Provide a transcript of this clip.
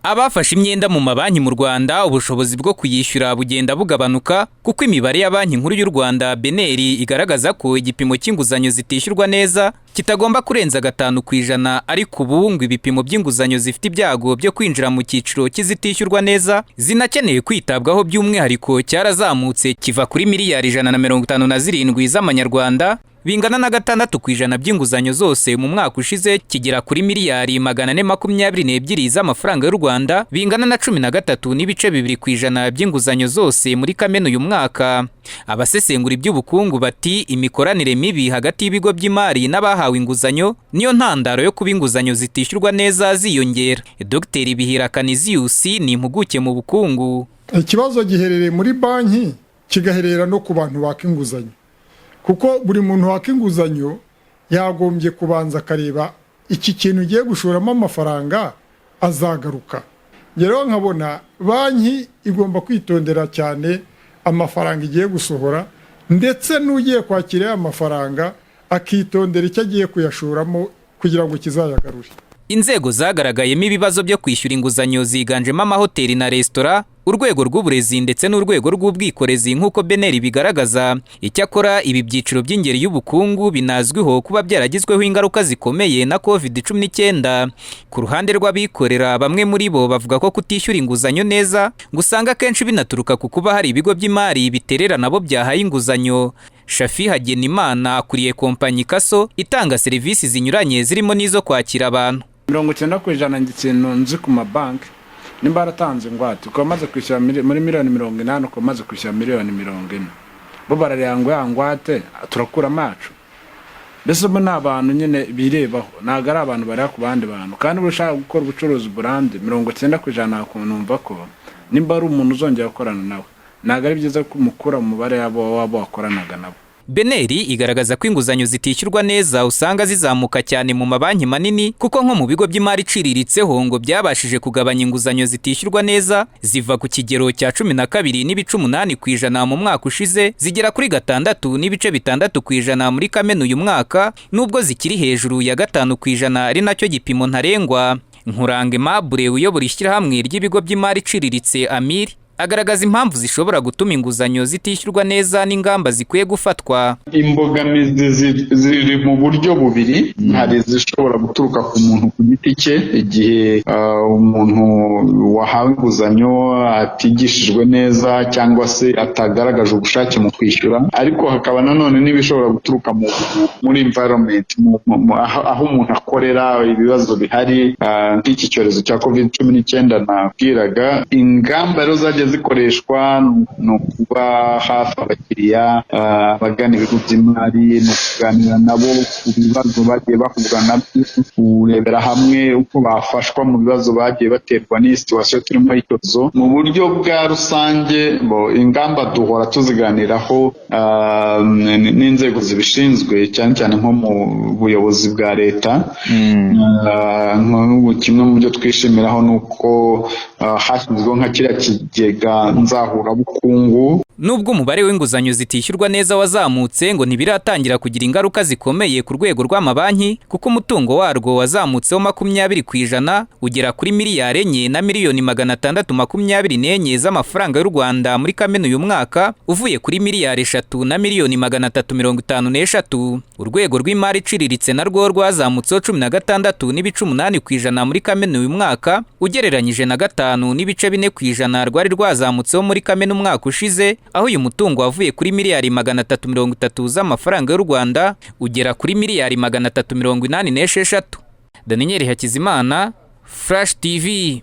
Abafashe imyenda mu mabanki mu Rwanda ubushobozi bwo kuyishyura bugenda bugabanuka kuko imibare ya Banki Nkuru y'u Rwanda BNR igaragaza ko igipimo cy'inguzanyo zitishyurwa neza kitagomba kurenza 5%, ariko ubu ngo ibipimo by'inguzanyo zifite ibyago byo kwinjira mu cyiciro cy'izitishyurwa neza zinakeneye kwitabwaho by'umwihariko cyarazamutse kiva kuri miliyari 157 z'amanyarwanda bingana na 6% by'inguzanyo zose mu mwaka ushize kigera kuri miliyari 422 z'amafaranga y'u Rwanda bingana na 13.2% by'inguzanyo zose muri Kamena uyu mwaka. Abasesengura iby'ubukungu bati imikoranire mibi hagati y'ibigo by'imari n'abahawe inguzanyo niyo ntandaro yo kuba inguzanyo zitishyurwa neza ziyongera. Dr. Bihira Canisius ni impuguke mu bukungu. Ikibazo giherereye muri banki kigaherera no ku bantu baka inguzanyo, kuko buri muntu waka inguzanyo yagombye kubanza akareba iki kintu ugiye gushoramo amafaranga azagaruka. Rero nkabona banki igomba kwitondera cyane amafaranga igiye gusohora, ndetse n'ugiye kwakira amafaranga akitondera icyo agiye kuyashoramo kugira ngo kizayagarure. Inzego zagaragayemo ibibazo byo kwishyura inguzanyo ziganjemo amahoteli na resitora, urwego rw'uburezi ndetse n'urwego rw'ubwikorezi nk'uko BNR bigaragaza. Icyakora ibi byiciro by'ingeri y'ubukungu binazwiho kuba byaragizweho ingaruka zikomeye na COVID-19. Ku ruhande rw'abikorera, bamwe muri bo bavuga ko kutishyura inguzanyo neza gusanga kenshi binaturuka ku kuba hari ibigo by'imari biterera nabo byahaye inguzanyo. Shafi Hagenimana akuriye kompanyi Kaso itanga serivisi zinyuranye zirimo n'izo kwakira abantu. 90% ngikintu nzi ku mabanki nimba baratanze ingwate ukomaze kwishyura muri miliyoni 80 ukomaze kwishyura miliyoni 40, bo bararyango yangwate turakura amacu. Mbese bo n'abantu nyine birebaho, naga ari abantu bari ku bandi bantu, kandi ushaka gukora ubucuruzi brand 90% numva ko nimba ari umuntu uzongera gukorana nawe naga ari byiza kumukura mu mubare yabo wakoranaga nabo. BNR igaragaza ko inguzanyo zitishyurwa neza usanga zizamuka cyane mu mabanki manini, kuko nko mu bigo by'imari iciriritseho ngo byabashije kugabanya inguzanyo zitishyurwa neza ziva ku kigero cya 12.8% mu mwaka ushize zigera kuri 6.6% muri Kamena uyu mwaka, nubwo zikiri hejuru ya 5% ari nacyo gipimo ntarengwa. Nkurange Mabure uyobora ishyirahamwe ry'ibigo by'imari iciriritse Amir agaragaza impamvu zishobora gutuma inguzanyo zitishyurwa neza n'ingamba zikwiye gufatwa. Imbogamizi ziri mu buryo bubiri. Hari zishobora guturuka ku muntu ku giti cye, igihe umuntu wahawe inguzanyo atigishijwe neza cyangwa se atagaragaje ubushake mu kwishyura, ariko hakaba nanone n'ibishobora guturuka muri environment, aho umuntu akorera, ibibazo bihari nk'iki cyorezo cya COVID-19 nabwiraga. Ingamba rero zagiye zikoreshwa no kuba hafi abakiriya bagana ibigo by'imari, no kuganira nabo ku bibazo bagiye bahura nabyo, kurebera hamwe uko bafashwa mu bibazo bagiye baterwa n'iyi situation turimo y'icyorezo. Mu buryo bwa rusange ingamba duhora tuziganiraho n'inzego zibishinzwe, cyane cyane nko mu buyobozi bwa leta. Kimwe mu byo twishimiraho nuko hashyizweho nka kiriya kigega nzahurabukungu. Nubwo umubare w'inguzanyo zitishyurwa neza wazamutse, ngo ntibiratangira kugira ingaruka zikomeye ku rwego rw'amabanki, kuko umutungo warwo wazamutseho 20% ugera kuri miliyari 4 na miliyoni 624 z'amafaranga y'u Rwanda muri Kamena uyu mwaka, uvuye kuri miliyari 3 na miliyoni 353. Urwego rw'imari iciriritse narwo rwazamutseho 16.8% muri Kamena uyu mwaka, ugereranyije na 5.4% rwari rwazamutseho muri Kamena umwaka ushize, aho uyu mutungo wavuye kuri miliyari 330 z'amafaranga y'u Rwanda ugera kuri miliyari 386. Daniel Hakizimana, Flash TV.